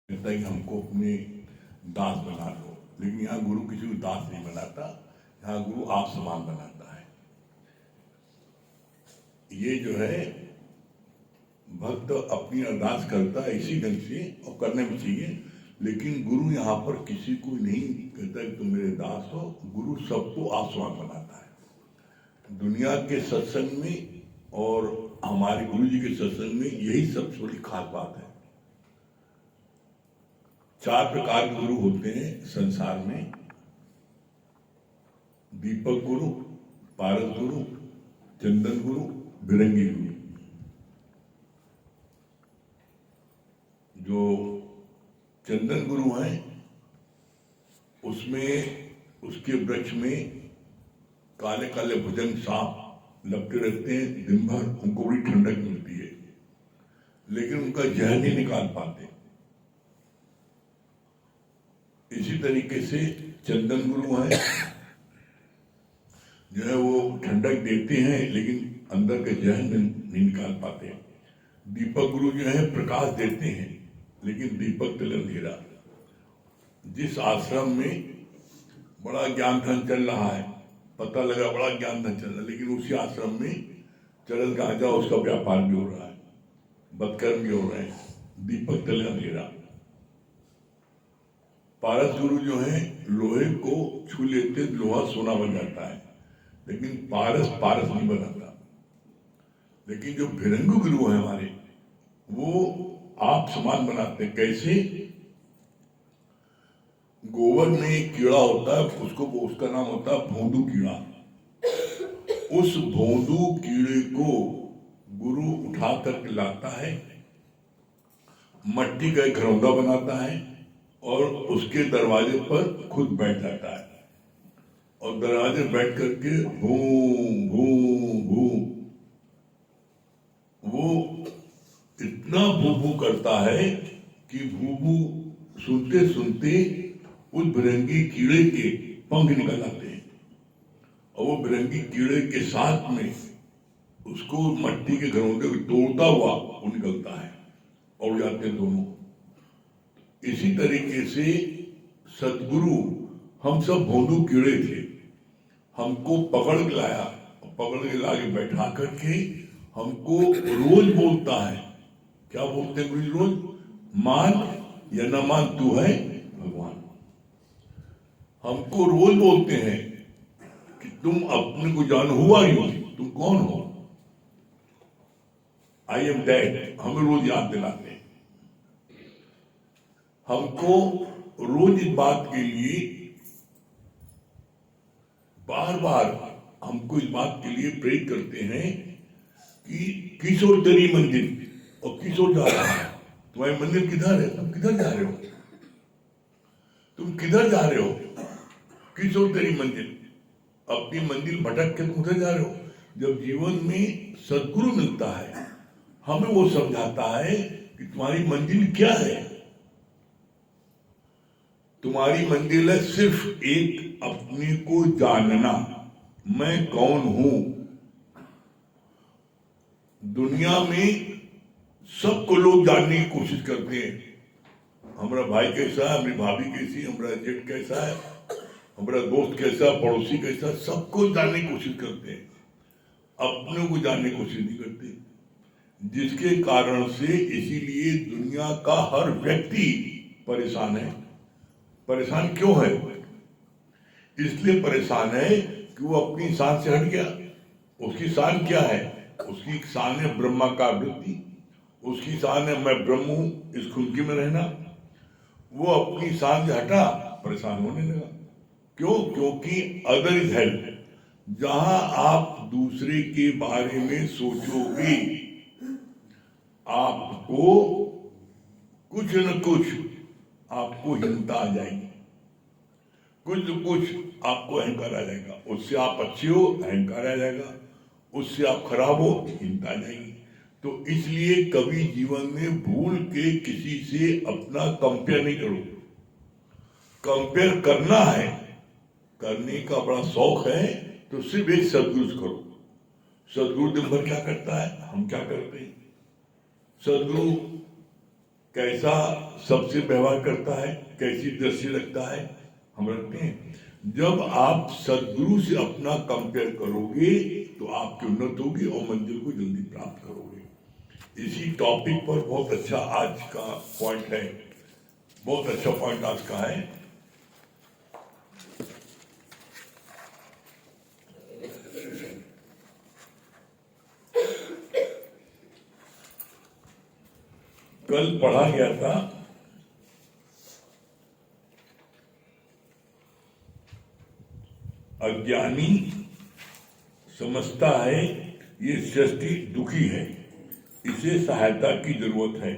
कहता है कि हमको अपने दास बना लो, लेकिन यहाँ गुरु किसी को दास नहीं बनाता, यहाँ गुरु आप समान बनाता है। ये जो है भक्त अपनी अरदास करता है इसी ढंग से, और करने भी चाहिए, लेकिन गुरु यहाँ पर किसी को नहीं कहता कि तुम मेरे दास हो। गुरु सबको आप समान बनाता है। दुनिया के सत्संग में और हमारे गुरु जी के सत्संग में यही सबसे बड़ी खास बात है। 4 प्रकार के गुरु होते हैं संसार में: दीपक गुरु, पारस गुरु, चंदन गुरु, भिरंगी गुरु। जो चंदन गुरु हैं उसमें उसके वृक्ष में काले काले भुजंग सांप लपटे रहते हैं, दिन भर उनको बड़ी ठंडक मिलती है, लेकिन उनका जहर नहीं निकाल पाते। इसी तरीके से चंदन गुरु हैं, जो है वो ठंडक देते हैं लेकिन अंदर का जहर नहीं निकाल पाते। दीपक गुरु जो है प्रकाश देते हैं, लेकिन दीपक तले अंधेरा। जिस आश्रम में बड़ा ज्ञान धन चल रहा है, पता लगा बड़ा ज्ञान धन चल रहा है, लेकिन उसी आश्रम में चरस गांजा उसका व्यापार भी हो रहा है, बदकर्म भी हो रहे हैं, दीपक तले अंधेरा। पारस गुरु जो है लोहे को छू लेते लोहा सोना बन जाता है, लेकिन पारस पारस नहीं बनाता। लेकिन जो भिरंगी गुरु है हमारे, वो आप समान बनाते हैं। कैसे? गोबर में एक कीड़ा होता है, उसका नाम होता है भोंदू कीड़ा। उस भोंदू कीड़े को गुरु उठा करके लाता है, मट्टी का एक घरौंदा बनाता है और उसके दरवाजे पर खुद बैठ जाता है, और दरवाजे बैठ करके भूं भूं भूं वो इतना भू करता है कि भू सुनते सुनते उस भिरंगी कीड़े के पंख निकल आते हैं, और वो भिरंगी कीड़े के साथ में उसको मट्टी के घरौंदे को तोड़ता हुआ वो निकलता है और उड़ जाते हैं दोनों। इसी तरीके से सदगुरु, हम सब भोंदू कीड़े थे, हमको पकड़ के लाया, पकड़ के लाके बैठा करके हमको रोज बोलता है। क्या बोलते हैं गुरु रोज? मान या न मान, तू है भगवान। हमको रोज बोलते हैं कि तुम अपने को जानो, हुआ ही हो, तुम कौन हो, आई एम दैट। हमें रोज याद दिलाते हैं। हमको रोज इस बात के लिए बार बार हमको इस बात के लिए प्रेरित करते हैं कि किशोर तेरी मंजिल, और किशोर जा रहा है, तुम्हारी मंजिल किधर है? तुम किधर जा रहे हो? तुम किधर जा रहे हो? किशोर तेरी मंजिल, अपनी मंजिल भटक के तुम उधर जा रहे हो। जब जीवन में सदगुरु मिलता है, हमें वो समझाता है कि तुम्हारी मंजिल क्या है। तुम्हारी मंजिल है सिर्फ एक, अपने को जानना, मैं कौन हूं। दुनिया में सबको लोग जानने की कोशिश करते हैं, हमारा भाई कैसा है, हमारी भाभी कैसी, हमारा जेठ कैसा है, हमारा दोस्त कैसा, पड़ोसी कैसा, सबको जानने की कोशिश करते हैं, अपने को जानने की कोशिश नहीं करते। जिसके कारण से इसीलिए दुनिया का हर व्यक्ति परेशान है। परेशान क्यों है? इसलिए परेशान है कि वो अपनी शान से हट गया। उसकी शान क्या है? उसकी शान है ब्रह्माकार वृत्ति, उसकी शान है मैं ब्रह्म हूं, इस खुनकी में रहना। वो अपनी शान से हटा, परेशान होने लगा। क्यों? क्योंकि अदर इज हेल्प। जहां आप दूसरे के बारे में सोचोगे, आपको कुछ न कुछ आपको हिंसा आ जाएगी, कुछ न कुछ आपको अहंकार आ जाएगा। उससे आप अच्छे हो, अहंकार आ जाएगा, उससे आप खराब हो, हिंसा आ जाएगी। तो इसलिए कभी जीवन में भूल के किसी से अपना कंपेयर नहीं करो। कंपेयर करना है, करने का बड़ा शौक है, तो सिर्फ एक सदगुरु से करो। सदगुरु दिन भर क्या करता है, हम क्या करते हैं? सदगुरु कैसा सबसे व्यवहार करता है, कैसी दृष्टि रखता है, हम रखते हैं। जब आप सदगुरु से अपना कंपेयर करोगे तो आपकी उन्नति होगी और मंजिल को जल्दी प्राप्त करोगे। इसी टॉपिक पर बहुत अच्छा आज का पॉइंट है, बहुत अच्छा पॉइंट आज का है। कल पढ़ा गया था अज्ञानी समझता है ये सृष्टि दुखी है, इसे सहायता की जरूरत है।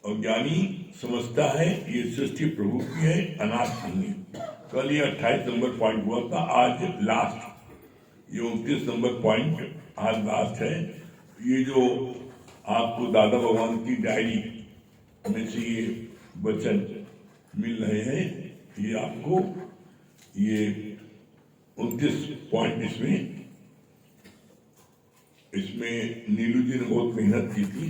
अज्ञानी समझता है ये सृष्टि प्रभु की है, अनाथ नहीं है। कल ये 28 नंबर पॉइंट हुआ था, आज लास्ट ये 29 नंबर पॉइंट आज लास्ट है। ये जो आपको दादा भगवान की डायरी में से ये वचन मिल रहे हैं, ये आपको ये 29 पॉइंट इसमें नीलू जी ने बहुत मेहनत की थी,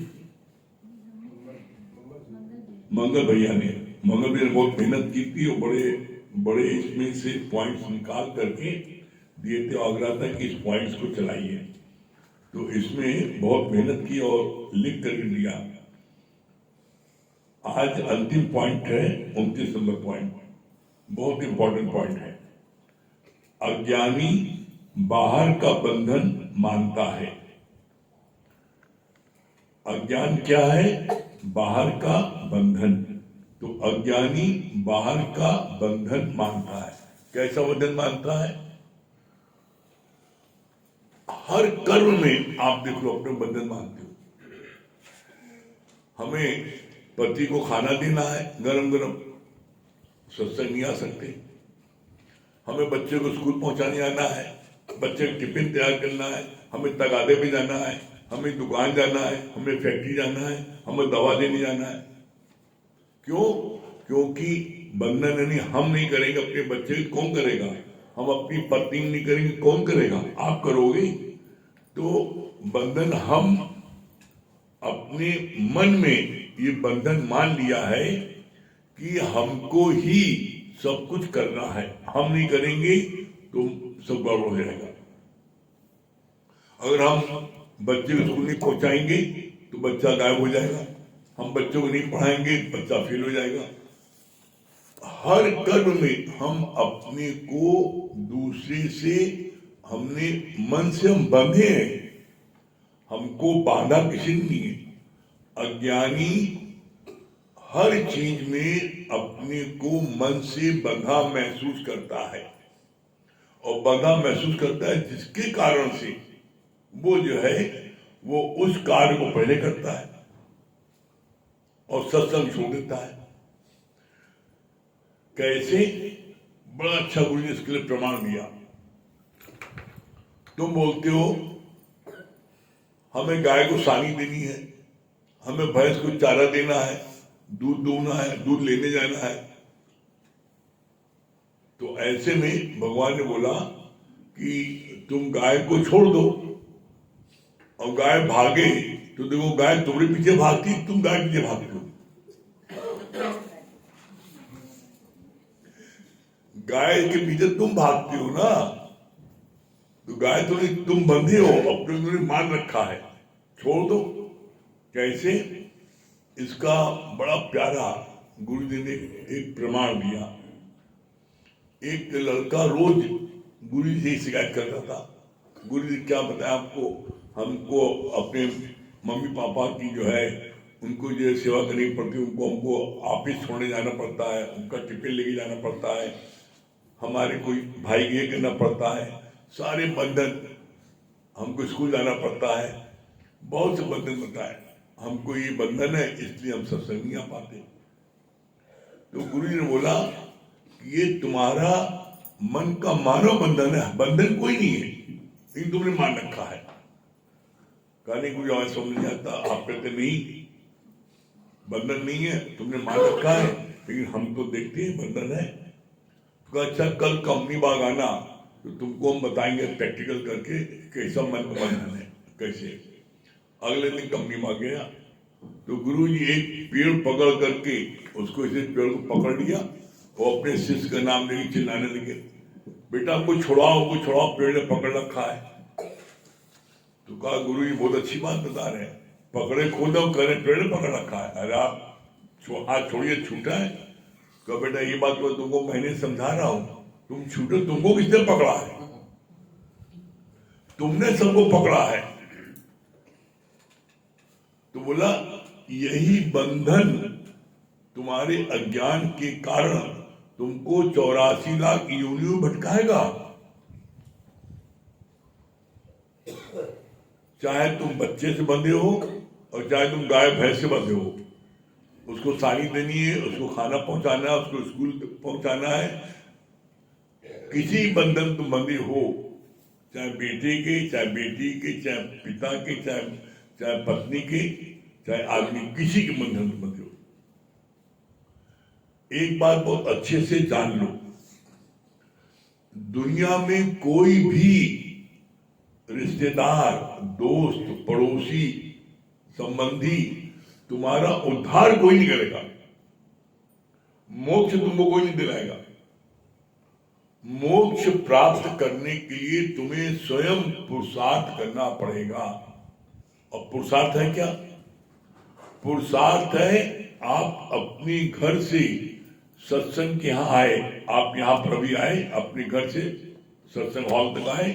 मंगल भैया ने बहुत मेहनत की थी और बड़े बड़े इसमें से पॉइंट्स निकाल करके दिए थे। आग्रह था कि इस पॉइंट्स को चलाइए, तो इसमें बहुत मेहनत की और लिख करके दिया। आज अंतिम पॉइंट है 29 नंबर पॉइंट, बहुत इंपॉर्टेंट पॉइंट है। अज्ञानी बाहर का बंधन मानता है। अज्ञान क्या है? बाहर का बंधन। तो अज्ञानी बाहर का बंधन मानता है। कैसा बंधन मानता है? हर कर्म में आप देख लो अपने बंधन मानते हो। हमें पति को खाना देना है गरम गरम, सत्संग नहीं आ सकते। हमें बच्चे को स्कूल पहुंचाने जाना है, बच्चे को टिफिन तैयार करना है, हमें तगादे पे जाना है, हमें दुकान जाना है, हमें फैक्ट्री जाना है, हमें दवा लेने जाना है। क्यों? क्योंकि बंधन नहीं, हम नहीं करेंगे अपने बच्चे को कौन करेगा? हम अपनी पत्नी नहीं करेंगे कौन करेगा? आप करोगे। तो बंधन हम अपने मन में ये बंधन मान लिया है कि हमको ही सब कुछ करना है, हम नहीं करेंगे तो सब गड़बड़ हो जाएगा। अगर हम बच्चे को स्कूल नहीं पहुंचाएंगे तो बच्चा गायब हो जाएगा, हम बच्चों को नहीं पढ़ाएंगे बच्चा फेल हो जाएगा। हर कर्म में हम अपने को दूसरे से हमने मन से हम बंधे हैं, हमको बांधा किसी ने नहीं है। अज्ञानी हर चीज में अपने को मन से बंधा महसूस करता है, और बंधा महसूस करता है जिसके कारण से वो जो है वो उस कार्य को पहले करता है और सत्संग छोड़ देता है। कैसे? बड़ा अच्छा गुरु ने इसके लिए प्रमाण दिया। तुम बोलते हो हमें गाय को सानी देनी है, हमें भैंस को चारा देना है, दूध दूहना है, दूध लेने जाना है। तो ऐसे में भगवान ने बोला कि तुम गाय को छोड़ दो, और गाय भागे तो देखो गाय तुम्हारे पीछे भागती, तुम गाय पीछे भागते हो। गाय के पीछे तुम भागते हो ना, तो गाय तो नहीं, तुम बंधे हो, अपने मान रखा है, छोड़ दो। कैसे? इसका बड़ा प्यारा गुरु जी ने एक प्रमाण दिया। एक लड़का रोज गुरु जी से शिकायत करता था, गुरु जी क्या बताया आपको, हमको अपने मम्मी पापा की जो है उनको जो सेवा करनी पड़ती है, उनको हमको ऑफिस छोड़ने जाना पड़ता है, उनका टिफिन लेके जाना पड़ता है, हमारे कोई भाई ये करना पड़ता है, सारे बंधन, हमको स्कूल जाना पड़ता है, बहुत से बंधन बताए। हमको ये बंधन है इसलिए हम सत्संग नहीं आ पाते। तो गुरु जी ने बोला कि ये तुम्हारा मन का मानव बंधन है, बंधन कोई नहीं है, लेकिन तुमने मान रखा है। कहने को जो समझ नहीं आता, आप कहते नहीं बंधन नहीं है, तुमने मान रखा है, लेकिन हम तो देखते हैं बंधन है। तो अच्छा कल कंपनी बाग आना तो तुमको हम बताएंगे प्रैक्टिकल करके कैसा मन का बंधन है कैसे। अगले दिन कंपनी बाग गया, तो गुरु जी एक पेड़ पकड़ करके उसको इसे पेड़ को पकड़ लिया और अपने शिष्य का नाम लेके चिल्लाने लगे, बेटा हमको छुड़ाओ, पेड़ ने पकड़ रखा है। तो कहा गुरु जी बहुत अच्छी बात बता रहे हैं, पकड़े खोदो करे पेड़ ने पकड़ रखा है। अरे आप हाथ छोड़िए, छूटा है। कहा बेटा ये बात तो तुमको मैंने समझा रहा हूं, तुम छूटो, तुमको किसने पकड़ा है? तुमने सबको पकड़ा है। तो बोला यही बंधन तुम्हारे अज्ञान के कारण तुमको 84 लाख योनियों भटकाएगा। चाहे तुम बच्चे से बंधे हो और चाहे तुम गाय भैंस से बंधे हो, उसको सानी देनी है, उसको खाना पहुंचाना है, उसको स्कूल पहुंचाना है। किसी बंधन तुम बंधे हो, चाहे बेटे के, चाहे बेटी के, चाहे पिता के, चाहे पत्नी के, चाहे आदमी, किसी के बंधन तुम बंधे हो। एक बात बहुत अच्छे से जान लो, दुनिया में कोई भी रिश्तेदार, दोस्त, पड़ोसी, संबंधी तुम्हारा उद्धार कोई नहीं करेगा, मोक्ष तुमको कोई नहीं दिलाएगा। मोक्ष प्राप्त करने के लिए तुम्हें स्वयं पुरुषार्थ करना पड़ेगा। और पुरुषार्थ है क्या? पुरुषार्थ है आप अपने घर से सत्संग के यहाँ आए, आप यहाँ पर अभी आए, अपने घर से सत्संग हॉल तक आए,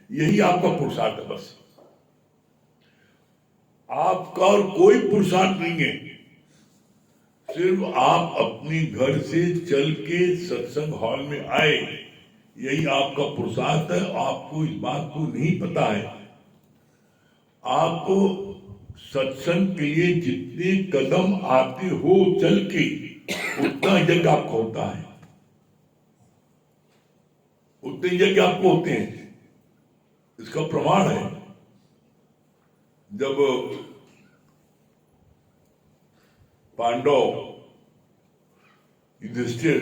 यही आपका पुरुषार्थ है। बस आपका और कोई पुरुषार्थ नहीं है, सिर्फ आप अपने घर से चल के सत्संग हॉल में आए, यही आपका पुरुषार्थ है। आपको इस बात को नहीं पता है, आपको सत्संग के लिए जितने कदम आते हो चल के, उतना यज्ञ आपका होता है, उतने यज्ञ आपको होते हैं। इसका प्रमाण है, जब पांडव युधिष्ठिर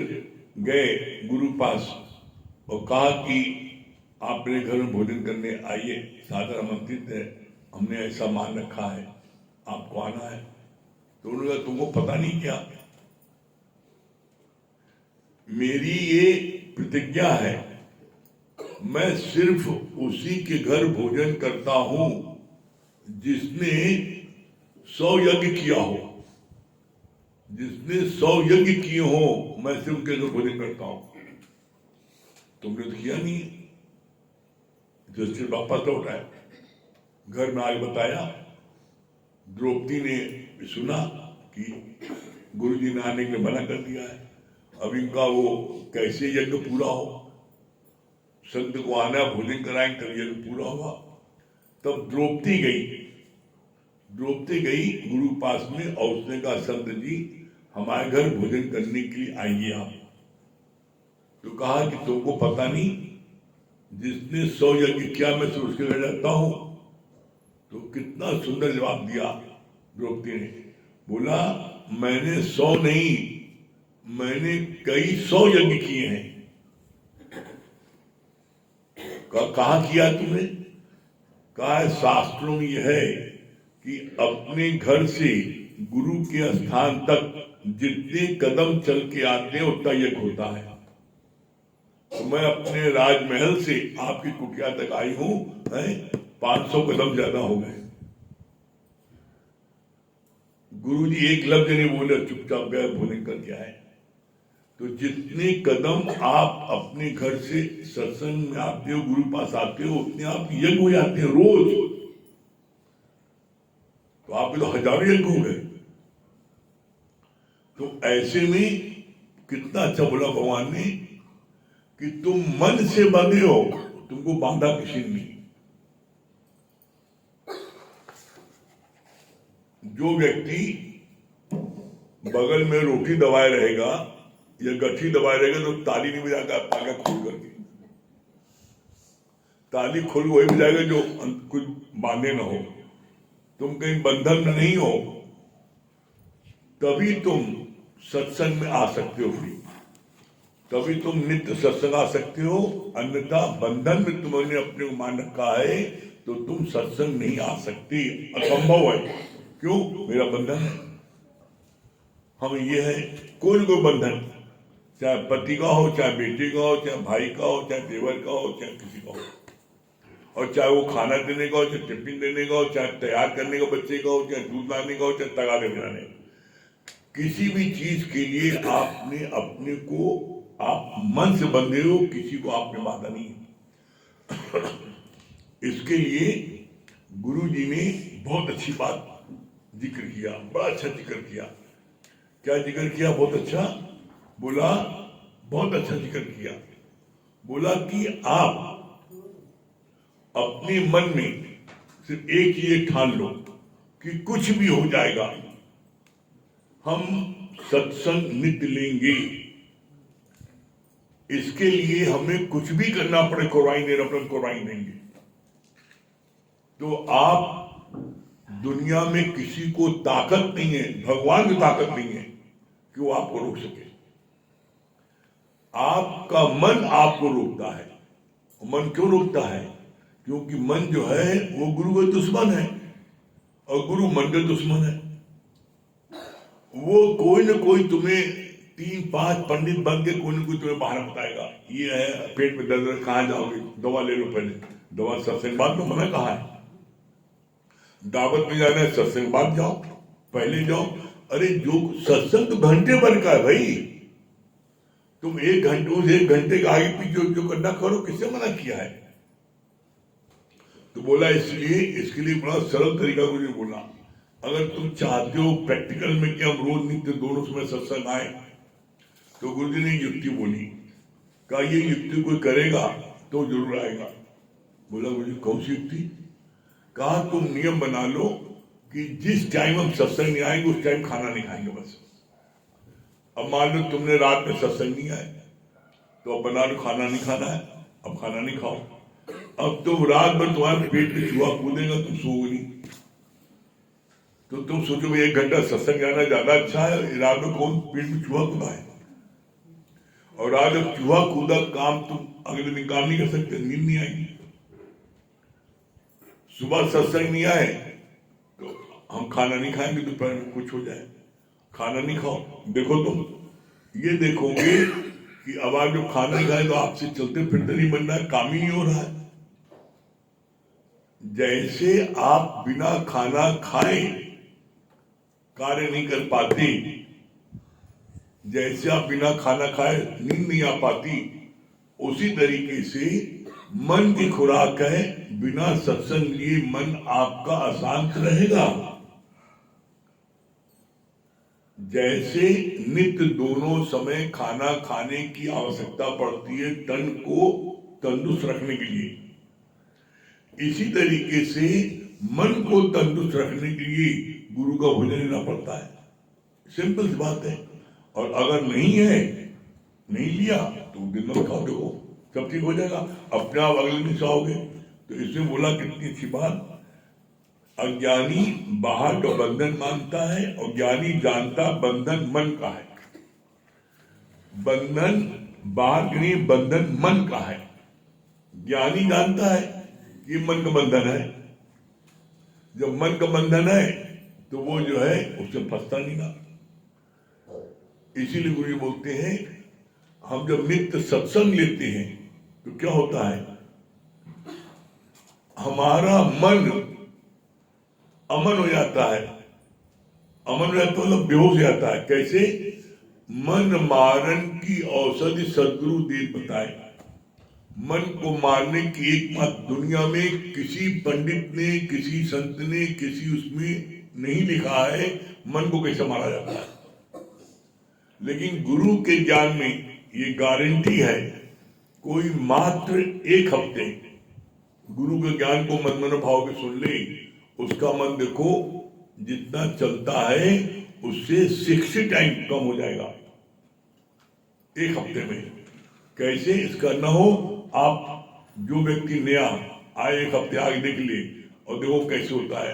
गए गुरु पास और कहा कि आप मेरे घर में भोजन करने आइए, सादर आमंत्रित है, हमने ऐसा मान रखा है, आपको आना है। तो उन्होंने कहा तुमको पता नहीं क्या, मेरी ये प्रतिज्ञा है, मैं सिर्फ उसी के घर भोजन करता हूं जिसने 100 यज्ञ किया हो, जिसने 100 यज्ञ किए हो, मैं सिर्फ उनके घर भोजन करता हूं। तुमने तो किया नहीं। युधिष्ठिर वापस लौटा है, घर में आगे बताया, द्रौपदी ने सुना कि गुरुजी ने आने के लिए मना कर दिया है, अब इनका वो कैसे यज्ञ पूरा हो, संत को आना, भोजन कराएंगे तब यज्ञ पूरा हुआ। तब द्रौपदी गई गुरु पास में और उसने कहा संत जी हमारे घर भोजन करने के लिए आइए आप। तो कहा कि तुमको पता नहीं, जिसने 100 यज्ञ किया मैं सिर्फ उसके घर जाता हूं। तो कितना सुंदर जवाब दिया द्रौपदी ने, बोला मैंने 100 नहीं, मैंने कई 100 यज्ञ किए हैं। कहा किया तुमने? कहा शास्त्रों में यह है कि अपने घर से गुरु के स्थान तक जितने कदम चल के आते हैं उतना यज्ञ होता है। तो मैं अपने राजमहल से आपकी कुटिया तक आई हूं, 500 कदम ज्यादा हो गए। गुरुजी एक लफ्ज नहीं बोले, चुपचाप गए भोजन करके आए। तो जितने कदम आप अपने घर से सत्संग में आते हो, गुरु पास आते हो, उतने आप यज्ञ हो जाते हैं रोज। तो आप तो हजारों यज्ञ हो गए। तो ऐसे में कितना अच्छा बोला भगवान ने कि तुम मन से बंधे हो, तुमको बांधा किसी ने नहीं। जो व्यक्ति बगल में रोटी दबाए रहेगा या गठी दबाए रहेगा तो ताली नहीं बजाएगा, पागा खोल करके ताली खोल वही बजाएगा जो कुछ बांधे ना हो। तुम कहीं बंधन में नहीं हो, तभी तुम सत्संग में आ सकते हो फ्री, तभी तुम नित्य सत्संग आ सकते हो। अन्यथा बंधन में तुमने अपने को मान रखा है तो तुम सत्संग नहीं आ सकते, असंभव है। क्यों? मेरा बंधन है। हम ये है, कोई न कोई बंधन, चाहे पति का हो, चाहे बेटे का हो, चाहे भाई का हो, चाहे देवर का हो, चाहे किसी का हो, और चाहे वो खाना देने का हो, चाहे टिफिन देने का हो, चाहे तैयार करने का बच्चे का हो, चाहे दूध लाने का हो, चाहे तगारे बनाने, किसी भी चीज के लिए आपने अपने को, आप मन से बंधे हो, किसी को आपने बांधा नहीं है। इसके लिए गुरु जी ने बहुत अच्छी बात जिक्र किया, बड़ा अच्छा जिक्र किया। क्या जिक्र किया? बहुत अच्छा बोला, बहुत अच्छा जिक्र किया। बोला कि आप अपने मन में सिर्फ एक चीज ठान लो कि कुछ भी हो जाएगा, हम सत्संग नित्य लेंगे। इसके लिए हमें कुछ भी करना पड़े, कुर्बानी देना पड़े, कुर्बानी देंगे। तो आप दुनिया में किसी को ताकत नहीं है, भगवान की ताकत नहीं है कि वो आपको रोक सके। आपका मन आपको रोकता है। मन क्यों रोकता है? क्योंकि मन जो है वो गुरु का दुश्मन है, और गुरु मन का दुश्मन है। वो कोई ना कोई तुम्हें 3-5 पंडित बन के कोई ना कोई तुम्हें बहाना बताएगा। ये है पेट में दर्द है, कहाँ जाओगे? दवा ले लो पहले। दवा सत्संग बाद में मना कहा है? दावत में जाना है, सत्संग बाद जाओ, पहले जाओ। अरे जो सत्संग तो घंटे भर का है भाई, तुम 1 घंटे के आगे पीछे जो करना करो, किससे मना किया है? तो बोला इसलिए, इसके लिए बड़ा सरल तरीका मुझे बोला, अगर तुम चाहते हो प्रैक्टिकल में कि हम रोज नित्य दोनों समय सत्संग आए, तो गुरु जी ने युक्ति बोली, कहा ये युक्ति कोई करेगा तो जरूर आएगा। बोला गुरु जी कौन सी युक्ति? कहा तुम नियम बना लो कि जिस टाइम हम सत्संग नहीं आएंगे उस टाइम खाना नहीं खाएंगे बस। अब मान लो तुमने रात में सत्संग नहीं आए, तो अब बना लो खाना नहीं खाना है, अब खाना नहीं खाओ। अब तुम रात भर तुम्हारे पेट में चूहा कूदेगा, तुम सोओगे नहीं, तो तुम सोचो 1 घंटा सत्संग जाना ज्यादा अच्छा है, रात में कौन पेट में चूहा कूदा है? और आज जब चूहा कूदा काम तुम अगले दिन काम नहीं कर सकते, नींद नहीं आएगी। सुबह सत्संग नहीं आए तो हम खाना नहीं खाएंगे, दोपहर में कुछ हो जाए, खाना नहीं खाओ। देखो तुम ये देखोगे कि अब आप जब खाना नहीं खाए तो आपसे चलते फिरते नहीं बन रहा है, काम ही नहीं हो रहा है। जैसे आप बिना खाना खाए कार्य नहीं कर पाते, जैसे आप बिना खाना खाए नींद नहीं आ पाती, उसी तरीके से मन की खुराक है, बिना सत्संग लिए मन आपका अशांत रहेगा। जैसे नित्य दोनों समय खाना खाने की आवश्यकता पड़ती है तन को तंदुरुस्त रखने के लिए, इसी तरीके से मन को तंदुरुस्त रखने के लिए गुरु का भोजन लेना पड़ता है। सिंपल सी बात है। और अगर नहीं है, नहीं लिया, तो दिन में खाओ, देखो सब ठीक हो जाएगा, अपने आप अगले दिन खाओगे। तो इसमें बोला कितनी अच्छी बात, अज्ञानी बाहर का बंधन मानता है और ज्ञानी जानता बंधन मन का है। बंधन बाहर के नहीं, बंधन मन का है। ज्ञानी जानता है कि मन का बंधन है। जब मन का बंधन है तो वो जो है उससे फंसता नहीं ना। इसीलिए गुरु बोलते हैं, हम जब नित्य सत्संग लेते हैं तो क्या होता है, हमारा मन अमन हो जाता है। अमन हो जाता मतलब बेहोश हो जाता है। कैसे? मन मारन की औषधि सदगुरु देव बताए। मन को मारने की एकमात्र दुनिया में किसी पंडित ने, किसी संत ने, किसी उसमें नहीं लिखा है मन को कैसे मारा जाता है। लेकिन गुरु के ज्ञान में ये गारंटी है, कोई मात्र 1 हफ्ते गुरु के ज्ञान को मन भाव के सुन ले, उसका मन देखो जितना चलता है उससे 60 टाइम कम हो जाएगा 1 हफ्ते में। कैसे? इसका न हो, आप जो व्यक्ति नया आए 1 हफ्ते आगे देख ले और देखो कैसे होता है,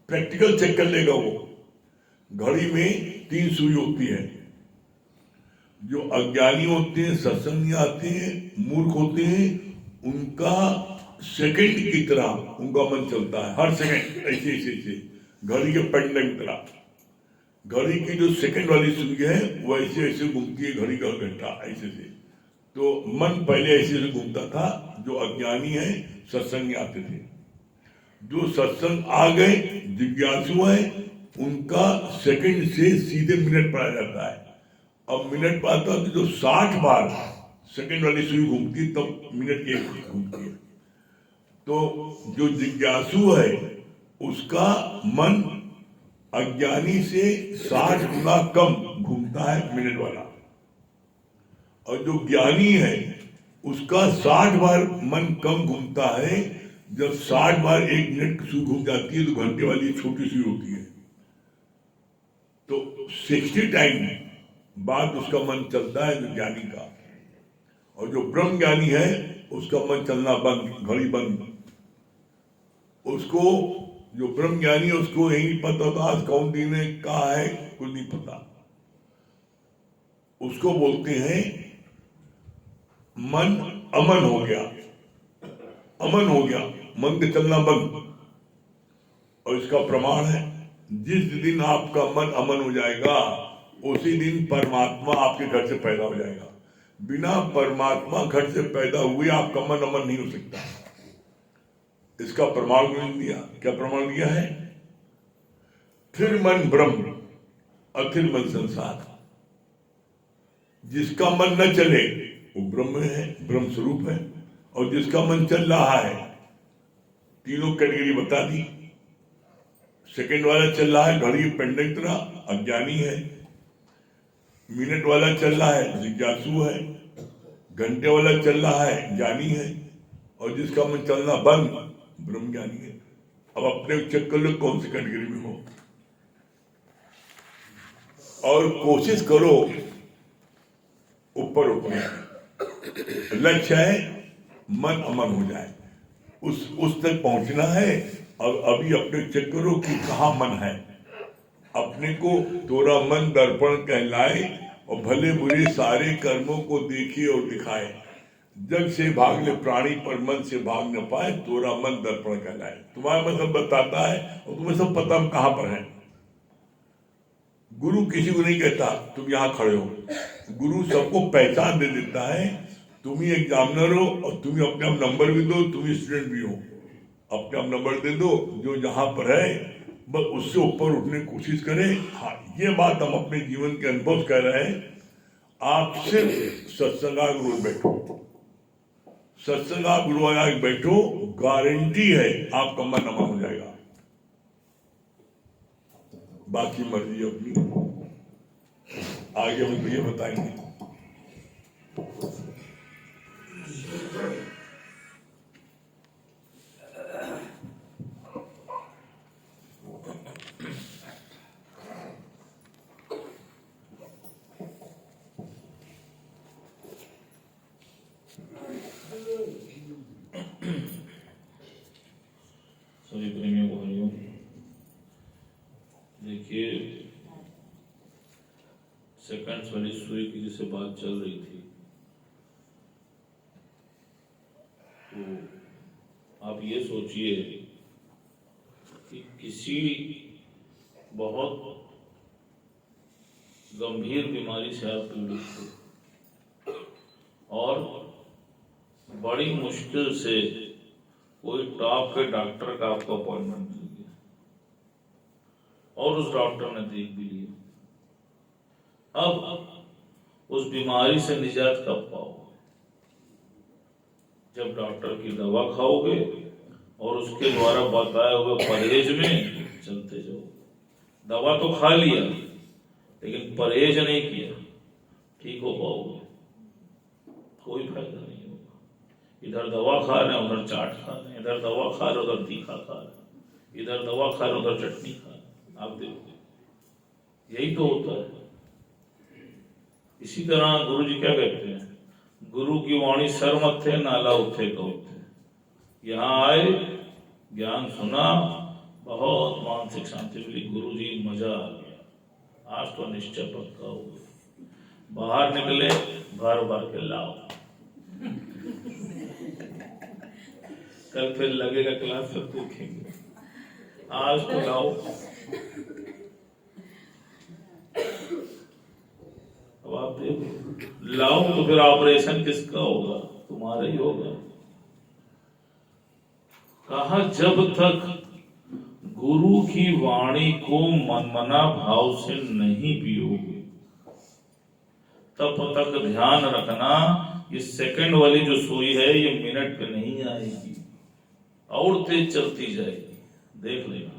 प्रैक्टिकल चेक कर लेगा वो। घड़ी में 3 सुई होती है। जो अज्ञानी होते हैं, सत्संग नहीं आते हैं, मूर्ख होते हैं, उनका सेकंड की तरह उनका मन चलता है, हर सेकंड ऐसे ऐसे ऐसे, घड़ी के पेंडेंट की तरह। घड़ी की जो सेकंड वाली सुई है वो ऐसे ऐसे घूमती है, घड़ी का घंटा ऐसे ऐसे। तो मन पहले ऐसे ऐसे घूमता था। जो अज्ञानी है सत्संग में आते थे, जो सत्संग आ गए जिज्ञासु है, उनका सेकंड से सीधे मिनट पर आ जाता है। अब मिनट पर आता है तो जो 60 बार सेकंड वाली सुई घूमती है तब मिनट की एक घूमती है। तो जो जिज्ञासु है उसका मन अज्ञानी से 60 गुना कम घूमता है मिनट वाला, और जो ज्ञानी है उसका 60 बार मन कम घूमता है। जब 60 बार एक मिनट की सुई घूम जाती है तो घंटे वाली छोटी सुई होती है, तो 60 टाइम बाद उसका मन चलता है जो ज्ञानी का। और जो ब्रह्म ज्ञानी है उसका मन चलना बंद, घड़ी बंद। उसको जो ब्रह्म ज्ञानी है उसको यही पता होता आज कौन दिन है, कहाँ है, कुछ नहीं पता। उसको बोलते हैं मन अमन हो गया, अमन हो गया, मन का चलना बंद। और इसका प्रमाण है जिस दिन आपका मन अमन हो जाएगा उसी दिन परमात्मा आपके घर से पैदा हो जाएगा। बिना परमात्मा घर से पैदा हुए आपका मन अमन नहीं हो सकता। इसका प्रमाण नहीं दिया। क्या प्रमाण दिया है? फिर मन ब्रह्म और फिर मन संसार। जिसका मन न चले वो ब्रह्म है, ब्रह्म स्वरूप है। और जिसका मन चल रहा है, तीनों कैटेगरी बता दी। सेकंड वाला चल रहा है घड़ी पेंडेंट तरह, अज्ञानी है। मिनट वाला चल रहा है जिज्ञासु है। घंटे वाला चल रहा है ज्ञानी है। और जिसका मन चलना बंद ब्रह्म ज्ञानी है। अब अपने चेक कर लो कौन सी कैटेगरी में हो, और कोशिश करो ऊपर उठने की। लक्ष्य है मन अमन हो जाए, उस तक पहुंचना है। और अभी अपने चेक करो कि कहाँ मन है। अपने को तोरा मन दर्पण कहलाए और भले बुरे सारे कर्मों को देखे और दिखाए। जग से भाग ले प्राणी पर मन से भाग न पाए, तोरा मन दर्पण कहलाए। तुम्हारा मन सब बताता है और तुम्हें सब पता हम कहाँ पर हैं। गुरु किसी को नहीं कहता तुम यहाँ खड़े हो। गुरु सबको पहचान दे देता है। तुम ही एग्जामिनर हो और तुम ही अपने आप नंबर भी दो, तुम ही स्टूडेंट भी हो। अपने आप नंबर दे दो, जो जहाँ पर है बस उससे ऊपर उठने की कोशिश करें। हाँ, ये बात हम अपने जीवन के अनुभव कह रहे हैं। आप सिर्फ सत्संगा गुरु बैठो, सत्संगा गुरु बैठो, गारंटी है आपका मन अमन हो जाएगा। बाकी मर्जी अपनी, आगे हम ये बताएंगे। सभी प्रेमियों भाइयों, देखिए सेकंड्स वाली सुई की जिससे बात चल रही थी, तो आप ये सोचिए कि किसी बहुत गंभीर बीमारी से आप पीड़ित हो और बड़ी मुश्किल से कोई टॉप के डॉक्टर का आपको अपॉइंटमेंट मिल गया और उस डॉक्टर ने देख भी लिया। अब उस बीमारी से निजात कब पाओगे? जब डॉक्टर की दवा खाओगे और उसके द्वारा बताए हुए परहेज में चलते जाओ। दवा तो खा लिया लेकिन परहेज नहीं किया, ठीक हो पाओगे? कोई फायदा नहीं होगा। इधर दवा खा रहे हैं उधर चाट खा रहे हैं, इधर दवा खा रहे उधर तीखा खा रहे हैं, इधर दवा खा रहे उधर चटनी खा रहे हैं। आप देखो, यही तो होता है। इसी तरह गुरु जी क्या कहते हैं, गुरु की वाणी सर मथे नाला उठे कहोते। यहाँ आए, ज्ञान सुना, बहुत मानसिक शांति मिली, गुरु जी मजा आ गया, आज तो निश्चय पक्का हो गया। बाहर निकले भर भर के लाओ। कल फिर लगेगा क्लास में देखेंगे, आज तो लाओ। अब आप देखो, लाओ तो फिर ऑपरेशन किसका होगा? तुम्हारा ही होगा। कहा जब तक गुरु की वाणी को मनमना भाव से नहीं पियोगे तब तक ध्यान रखना, ये सेकंड वाली जो सुई है ये मिनट पे नहीं आएगी और तेज चलती जाएगी, देख लेना।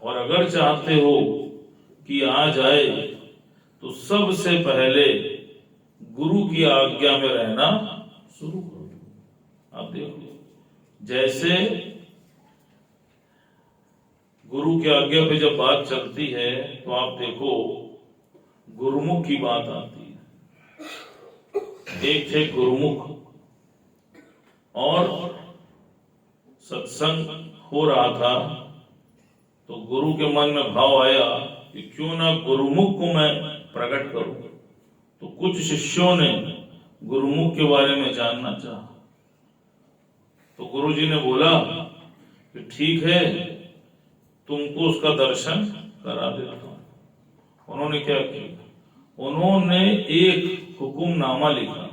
और अगर चाहते हो कि आ जाए तो सबसे पहले गुरु की आज्ञा में रहना शुरू करो। आप देखो, जैसे गुरु की आज्ञा पे जब बात चलती है तो आप देखो गुरुमुख की बात आती है। एक थे गुरुमुख और सत्संग हो रहा था तो गुरु के मन में भाव आया कि क्यों ना गुरुमुख को मैं प्रकट करूं। तो कुछ शिष्यों ने गुरुमुख के बारे में जानना चाहा तो गुरुजी ने बोला कि ठीक है, तुमको उसका दर्शन करा देता हूं। उन्होंने क्या किया? उन्होंने एक हुक्मनामा लिखा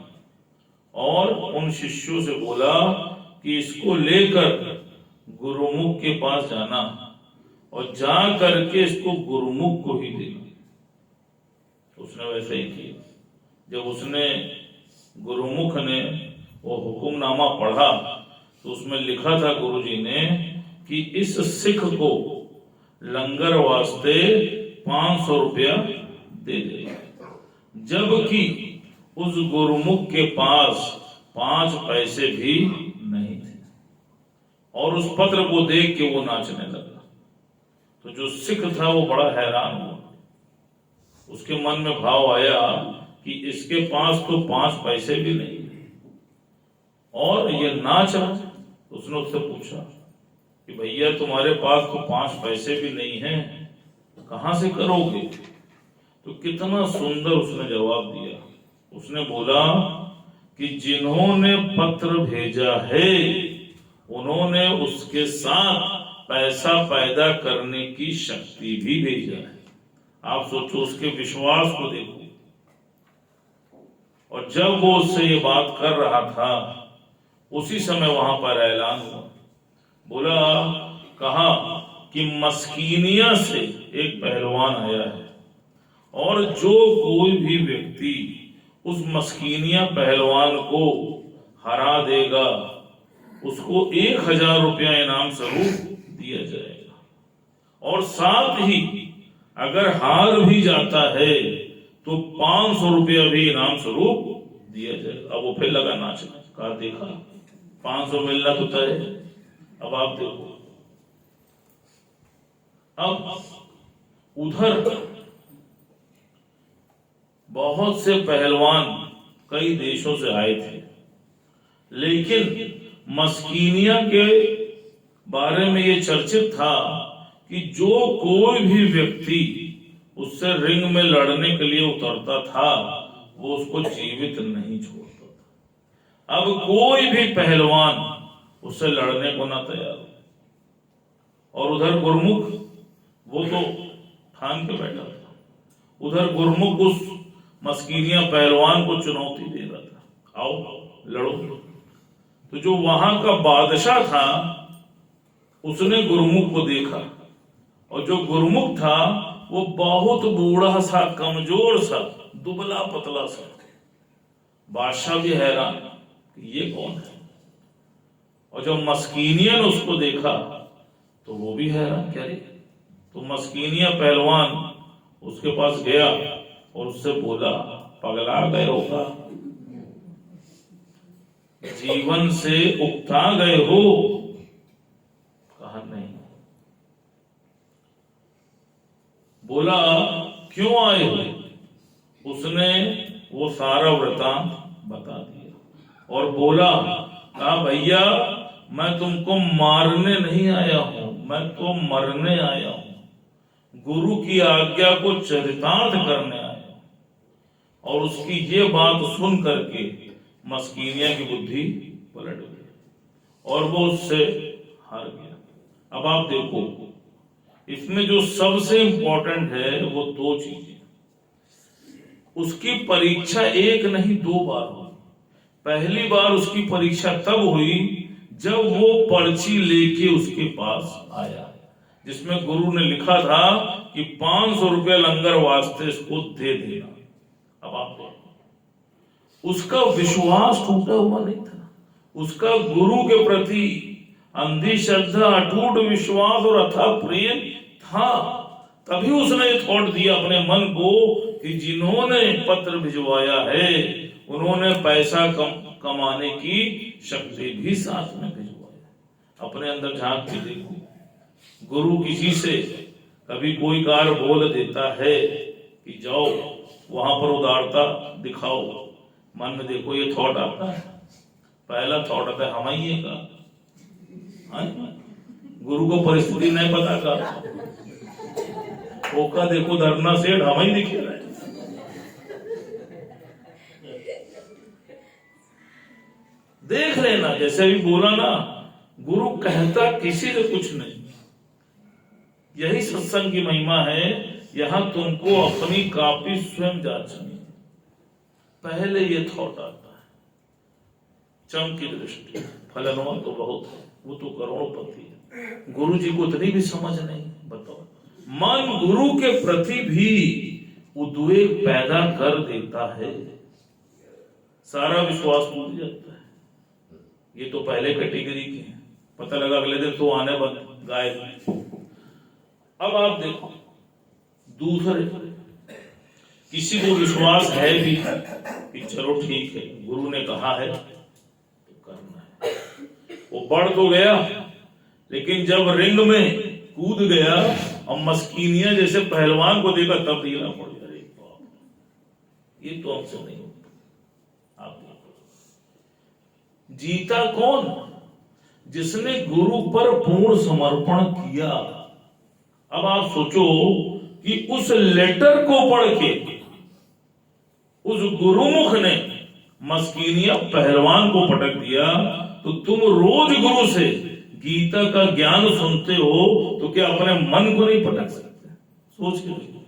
और उन शिष्यों से बोला कि इसको लेकर गुरुमुख के पास जाना और जा करके इसको गुरुमुख को ही देना। उसने वैसे ही किया। जब उसने गुरुमुख ने वो हुक्मनामा पढ़ा तो उसमें लिखा था गुरुजी ने कि इस सिख को लंगर वास्ते 500 रुपया दे दे, जबकि उस गुरुमुख के पास 5 पैसे भी नहीं थे। और उस पत्र को देख के वो नाचने लगा। तो जो सिख था वो बड़ा हैरान हुआ। उसके मन में भाव आया कि इसके पास तो 5 पैसे भी नहीं और ये नाच रहा। उसने उससे पूछा कि भैया तुम्हारे पास तो 5 पैसे भी नहीं हैं, कहां से करोगे? तो कितना सुंदर उसने जवाब दिया। उसने बोला कि जिन्होंने पत्र भेजा है उन्होंने उसके साथ पैसा पैदा करने की शक्ति भी भेजा है। आप सोचो, उसके विश्वास को देखो। और जब वो उससे ये बात कर रहा था उसी समय वहां पर ऐलान हुआ। बोला, कहा कि मस्कीनिया से एक पहलवान आया है और जो कोई भी व्यक्ति उस मस्कीनिया पहलवान को हरा देगा उसको 1000 रुपया इनाम स्वरूप दिया जाएगा और साथ ही अगर हार भी जाता है तो 500 रुपया भी इनाम स्वरूप दिया जाएगा। अब वो फिर लगा नाचना। कहा देखा 500 मिलना तो तय है। अब आप देखो, अब उधर बहुत से पहलवान कई देशों से आए थे, लेकिन मस्कीनिया के बारे में ये चर्चित था कि जो कोई भी व्यक्ति उससे रिंग में लड़ने के लिए उतरता था वो उसको जीवित नहीं छोड़ता था। अब कोई भी पहलवान उससे लड़ने को ना तैयार हो। और उधर गुरुमुख वो तो ठान के बैठा था। उधर गुरुमुख उस मस्कीनिया पहलवान को चुनौती दे रहा था, आओ लड़ो। तो जो वहां का बादशाह था उसने गुरुमुख को देखा और जो गुरुमुख था वो बहुत बूढ़ा सा, कमजोर सा, दुबला पतला सा। बादशाह भी हैरान कि ये कौन है। और जब मस्कीनिया ने उसको देखा तो वो भी हैरान, क्या रे। तो मस्कीनिया पहलवान उसके पास गया और उससे बोला, पगला गए होगा, जीवन से उकता गए हो? कहा नहीं। बोला क्यों आए हो? उसने वो सारा वृतांत बता दिया और बोला, कहा भैया मैं तुमको मारने नहीं आया हूं, मैं तो मरने आया हूं। गुरु की आज्ञा को चरितार्थ करने आया हूं। और उसकी ये बात सुन करके मस्कीनिया की बुद्धि पलट गया और वो उससे हार गया। अब आप देखो, इसमें जो सबसे इंपॉर्टेंट है वो दो चीजें। उसकी परीक्षा एक नहीं दो बार हुई। पहली बार उसकी परीक्षा तब हुई जब वो पर्ची लेके उसके पास आया, जिसमें गुरु ने लिखा था कि 500 रुपये लंगर वास्ते इसको दे देना। अब आप देखो, उसका विश्वास टूटा हुआ नहीं था, उसका गुरु के प्रति अंधी श्रद्धा, अटूट विश्वास और अथाह प्रेम था। तभी उसने थॉट दिया अपने मन को कि जिन्होंने पत्र भिजवाया है उन्होंने पैसा कमाने की शक्ति भी साथ में भिजवाया। अपने अंदर झांक के देखो, गुरु किसी से कभी कोई कार्य बोल देता है कि जाओ वहां पर उदारता दिखाओ, मन में देखो ये थॉट आता है। पहला थॉट आता है हम ही का, गुरु को परिस्थिति नहीं पता का ओका देखो धरना सेठ हम ही दिखे रहे। देख लेना, जैसे अभी बोला ना, गुरु कहता किसी से कुछ नहीं। यही सत्संग की महिमा है। यहां तुमको अपनी कापी स्वयं जांचनी। पहले ये थॉट आता है, चम की दृष्टि, फलनवा तो बहुत है, वो तो करोड़पति है, गुरु जी को उतनी भी समझ नहीं। बताओ, मन गुरु के प्रति भी उद्वेग पैदा कर देता है, सारा विश्वास टूट जाता है। ये तो पहले कैटेगरी के हैं, पता लगा अगले दिन तो आने बंद गायब। अब आप देखो दूसरे, किसी को विश्वास है भी कि चलो ठीक है गुरु ने कहा है तो करना है, वो बढ़ तो गया, लेकिन जब रिंग में कूद गया और मस्कीनिया जैसे पहलवान को देखा तब ढीला पड़ गया। अरे बाप, ये तो हमसे नहीं होता। आप देखो, जीता कौन? जिसने गुरु पर पूर्ण समर्पण किया। अब आप सोचो कि उस लेटर को पढ़ के उस गुरुमुख ने मस्कीनिया पहलवान को पटक दिया, तो तुम रोज गुरु से गीता का ज्ञान सुनते हो तो क्या अपने मन को नहीं पटक सकते? सोच के देखो,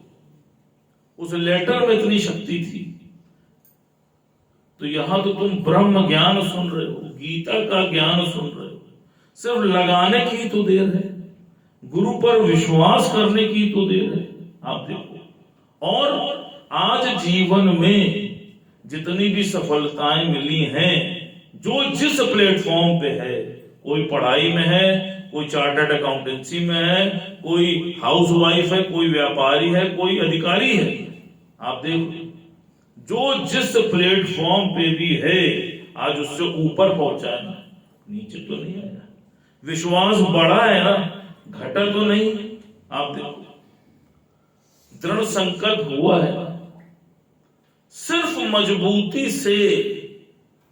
उस लेटर में इतनी शक्ति थी। तो यहां तो तुम ब्रह्म ज्ञान सुन रहे हो, गीता का ज्ञान सुन रहे हो, सिर्फ लगाने की तो देर है, गुरु पर विश्वास करने की तो देर है। आप देखो, और आज जीवन में जितनी भी सफलताएं मिली हैं, जो जिस प्लेटफॉर्म पे है, कोई पढ़ाई में है, कोई चार्टर्ड अकाउंटेंसी में है, कोई हाउसवाइफ है, कोई व्यापारी है, कोई अधिकारी है। आप देखो, जो जिस प्लेटफॉर्म पे भी है आज उससे ऊपर पहुंचा है ना, नीचे तो नहीं आया। विश्वास बढ़ा है ना, घटा तो नहीं। आप देखो, दृढ़ संकल्प हुआ है ना, सिर्फ मजबूती से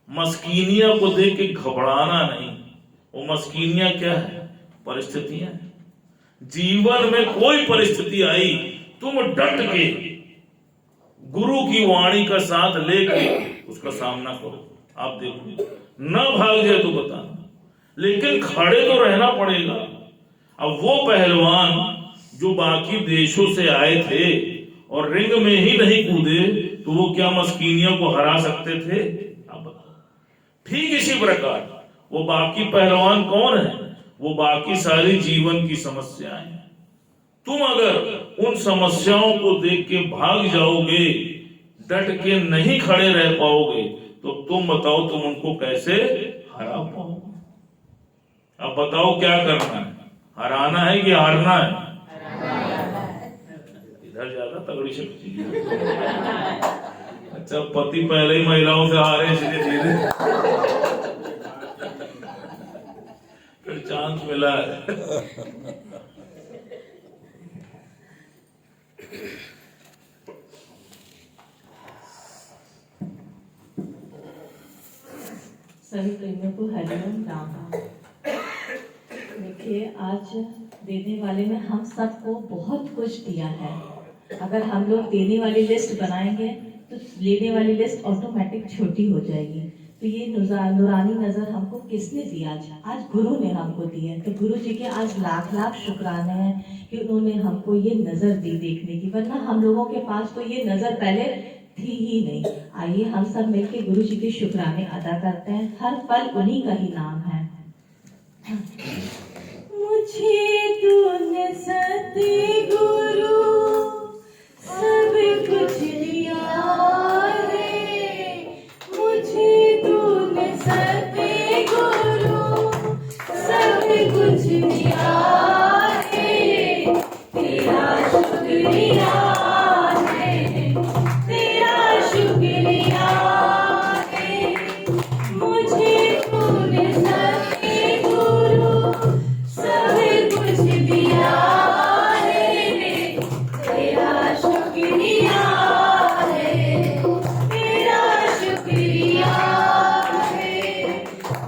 मस्कीनिया को देख के घबराना नहीं। वो मस्कीनिया क्या है? परिस्थितियां। जीवन में कोई परिस्थिति आई, तुम डट के गुरु की वाणी का साथ लेके उसका सामना करो। आप देखो, न भाग जाए तो बताना, लेकिन खड़े तो रहना पड़ेगा। अब वो पहलवान जो बाकी देशों से आए थे और रिंग में ही नहीं कूदे, तो वो क्या मस्कीनियों को हरा सकते थे? आप बताओ। ठीक इसी प्रकार वो बाकी पहलवान कौन है? वो बाकी सारी जीवन की समस्याएं हैं। तुम अगर उन समस्याओं को देख के भाग जाओगे, डट के नहीं खड़े रह पाओगे, तो तुम बताओ तुम उनको कैसे हरा पाओगे? अब बताओ क्या करना है? हराना है कि हारना है? इधर ज्यादा तगड़ी शक्ति। अच्छा, पति पहले ही महिलाओं से हारे, धीरे धीरे फिर चांस मिला है। सभी प्रेमियों को हरिओम राम। देखिए, आज देने वाले ने हम सबको बहुत कुछ दिया है। अगर हम लोग देने वाली लिस्ट बनाएंगे तो लेने वाली लिस्ट ऑटोमेटिक छोटी हो जाएगी। तो ये नूरानी नजर हमको किसने दिया? आज गुरु ने हमको दी है। तो गुरु जी के आज लाख लाख शुक्राने हैं कि उन्होंने हमको ये नजर दी देखने की, वरना हम लोगों के पास तो ये नजर पहले थी ही नहीं। आइए हम सब मिलके गुरु जी के शुक्राने अदा करते हैं। हर पल उन्हीं का ही नाम है। मुझे तूने सतगुरु सब कुछ दिया है, मुझे तूने सतगुरु सब कुछ दिया है। तेरा शुक्रिया है, तेरा शुक्रिया है। मुझे तूने सतगुरु सब कुछ दिया है। तेरा शुक्रिया है, तेरा शुक्रिया है।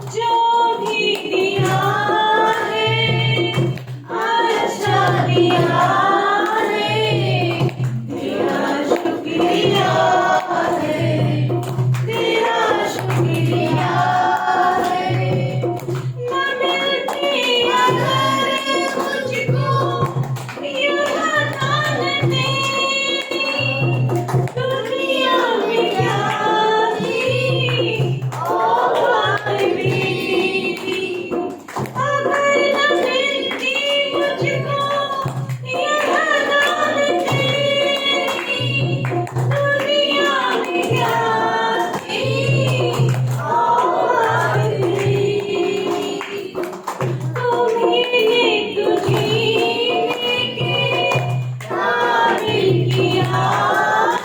जो भी दिया है अच्छा दिया है। तेरा शुक्रिया है, तेरा शुक्रिया है। न मिलती अगर मुझको यह दानते, दुनिया में क्या थी और मेरी। अगर न मिलती मुझको यह दानते, दुनिया में क्या थी और मेरी। तुम्हीं ने तुझी के काबिल किया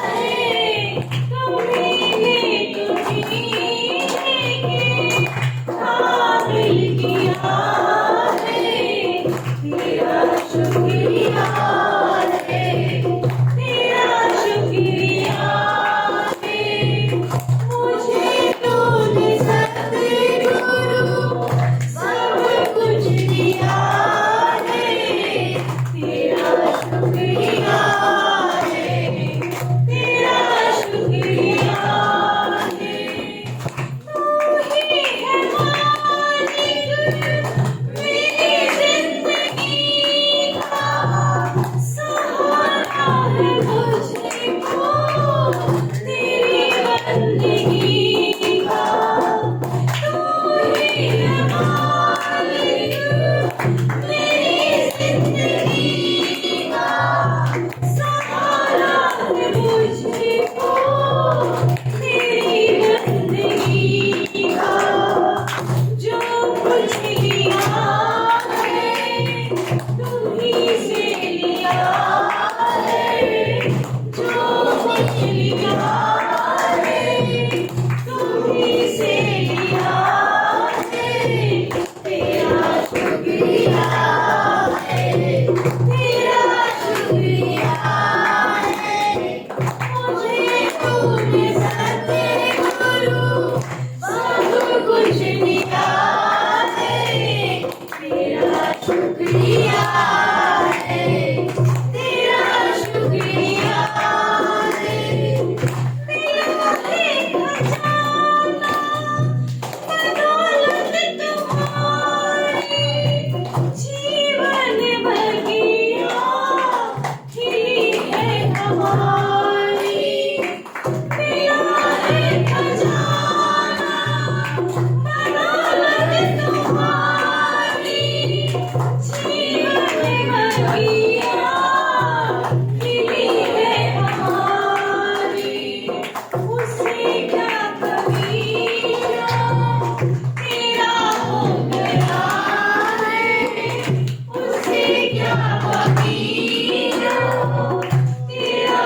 है। तुम्हीं ने तुझी के काबिल किया है। तेरा शुक्रिया है, तेरा शुक्रिया है। मुझे तूने सतगुरु सब कुछ दिया है। तेरा शुक्रिया है, तेरा शुक्रिया है। तू ही है मालिक मेरी जिंदगी का, सहारा है मुझको तेरी बंदगी का। तू ही है मालिक मेरी जिंदगी का, सहारा है मुझको तेरी बंदगी का। जो कुछ लिया है तुम्हीं से लिया है। जो कुछ लिया है तुम्हीं से लिया है। तेरा शुक्रिया है, तेरा शुक्रिया है। मुझे तूने सतगुरु सब कुछ दिया है। तेरा शुक्रिया है, तेरा शुक्रिया है। तेरा है खजाना बदौलत तुम्हारी, जीवन बगिया खिली है हमारी। तेरा है खजाना बदौलत तुम्हारी, जीवन बगिया खिली है हमारी। उससे क्या कमीना तेरा हो गया है। उससे क्या कमीना तेरा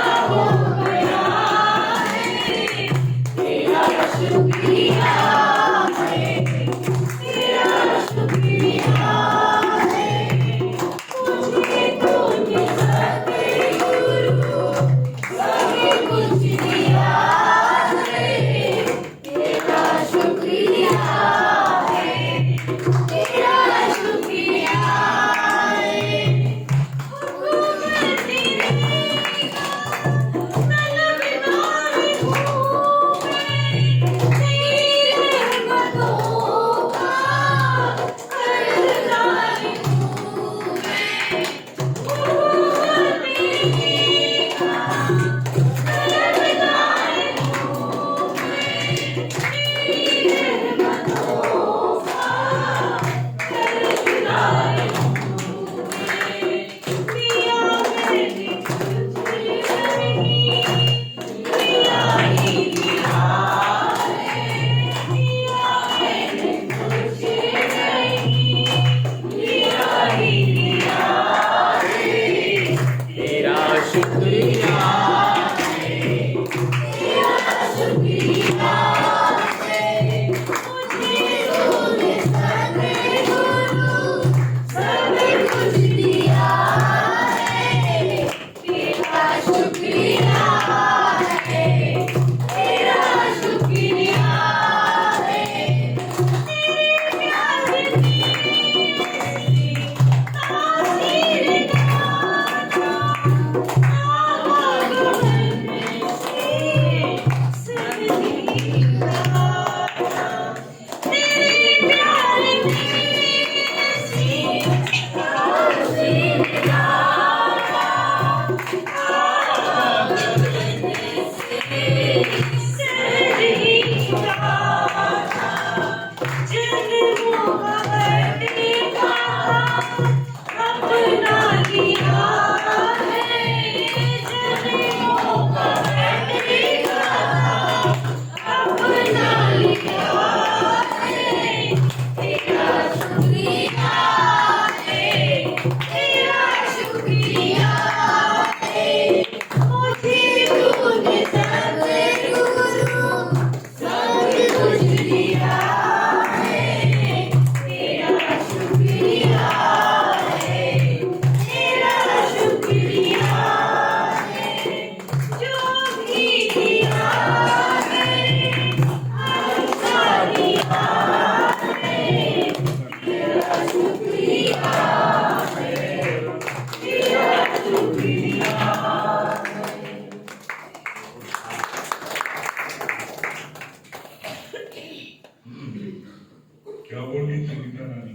क्या बोली संगीता रानी?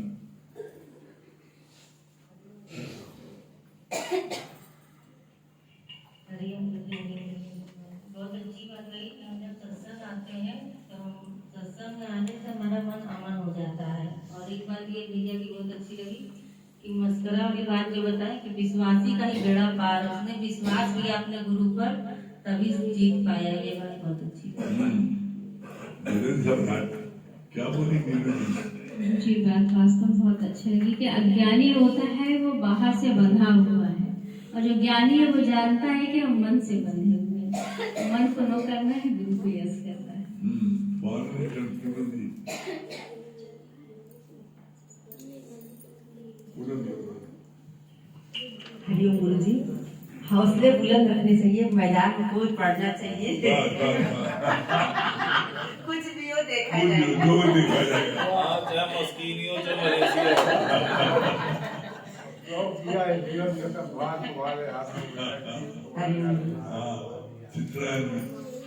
बहुत अच्छी बात रही कि हम जब सत्संग आते हैं तो सत्संग में आने से हमारा मन अमन हो जाता है। और एक बात ये भैया की बहुत अच्छी लगी कि मस्करा वाली बात जो बताए कि विश्वासी का ही बेड़ा पार, उसने विश्वास किया अपने गुरु पर तभी जीत पाया। ये बात बहुत अच्छी क्या बोली जी बात वास्तव में बहुत अच्छी लगी कि अज्ञानी होता है वो बाहर से बंधा हुआ है, और जो ज्ञानी है वो जानता है कि हम मन से बंधे हुए हैं। मन को नो करना है, गुरु को यस करना है। हरिओम गुरु जी, हौसले बुलंद रखने चाहिए, मैदान में कूद पड़ना चाहिए। कुछ भी हो देखा जाएगा। चाहे मस्कीनी हो चाहे मलेशिया।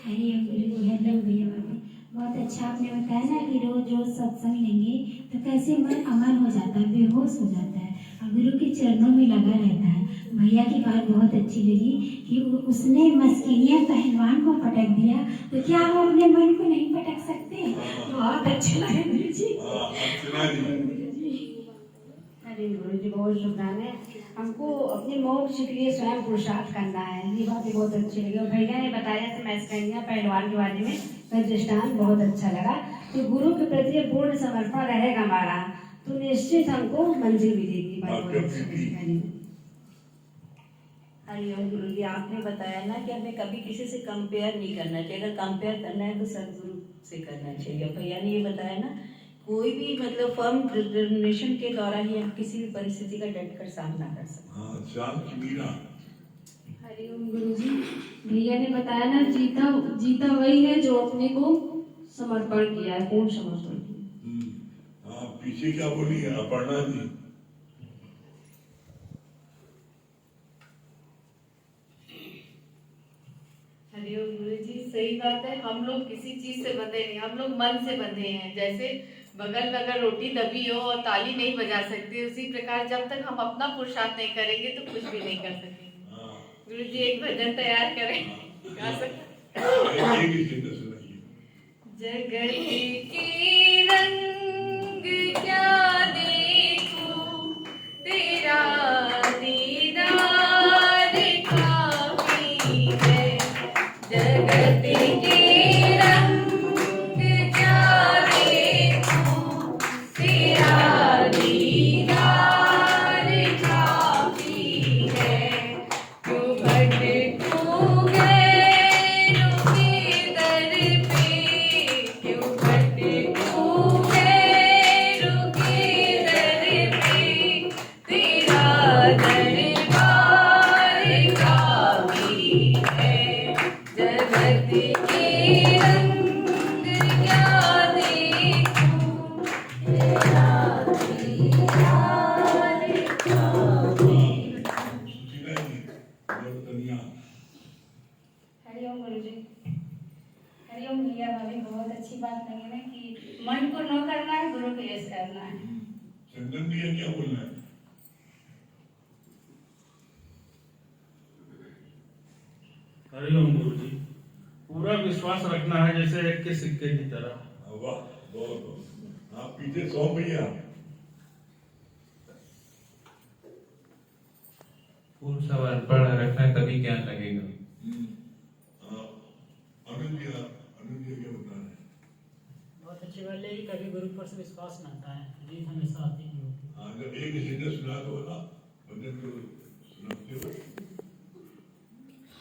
हरिओम गुरु जी, हेलो भैया भाभी, बहुत अच्छा आपने बताया ना कि रोज रोज सत्संग लेंगे तो कैसे मन अमर हो जाता है, बेहोश हो जाता है और गुरु के चरणों में लगा रहता है। भैया की बात बहुत अच्छी लगी कि उसने मस्किनिया पहलवान को पटक दिया, तो क्या हम अपने मन को नहीं पटक सकते? बहुत अच्छा लगा गुरु जी। अरे गुरु जी बहुत शुक्राने। हमको अपने मोक्ष के लिए स्वयं पुरुषार्थ करना है, ये बात बहुत अच्छी लगी। और भैया ने बताया कि मस्किनिया पहलवान के बारे में दृष्टांत बहुत अच्छा लगा। तो गुरु के प्रति पूर्ण समर्पण रहेगा हमारा तो निश्चित हमको मंजिल मिलेगी। हरिओम गुरु जी, आपने बताया ना कि हमें कभी किसी से कंपेयर नहीं करना चाहिए, अगर कंपेयर करना है तो सदगुरु से करना चाहिए। भैया ने ये बताया ना, कोई भी मतलब फर्म डिटर्मिनेशन के द्वारा ही हम किसी भी परिस्थिति का डट कर सामना कर सकते हैं। हरिओम गुरु जी, भैया ने बताया ना जीता वही है जो अपने को समर्पण किया है, पूर्ण समर्पण किया। पीछे क्या बोली अपर्णा जी? हरिओम गुरु जी, सही बात है। हम लोग किसी चीज से बंधे नहीं, हम लोग मन से बंधे हैं। जैसे बगल में अगर रोटी दबी हो और ताली नहीं बजा सकते, उसी प्रकार जब तक हम अपना पुरुषार्थ नहीं करेंगे तो कुछ भी नहीं कर सकेंगे। गुरु जी एक भजन तैयार करें, गा सकते? जगत की रंग क्या देखूं, तेरा दीदार काफी है। जगत के रंग क्या देखूं, तेरा दीदार काफी है। क्यों भटकूं गैरों के दर पे, क्यों भटकूं गैरों के दर पे, तेरा दरबार काफी के रंग क्या देखूं, तेरा हरिओम गुरुजी। हरिओम भैया भाभी, बहुत अच्छी बात लगी ना कि मन को न करना है, गुरु को यश करना है। संगम भैया क्या बोलना है? हरिओम गुरु जी, पूरा विश्वास रखना है जैसे एक के सिक्के की तरह। वाह, बहुत बहुत। आप पीछे सौ भैया। पूर्ण समर्पण रखना, तभी ज्ञान लगेगा। आनंद भैया क्या बता रहे हैं? बहुत अच्छी बात है कि कभी गुरु पर से विश्वास न हटाए, जीत हमेशा आती ही होती है। जब एक किसी ने सुना तो बोला, भजन को सुनाते हो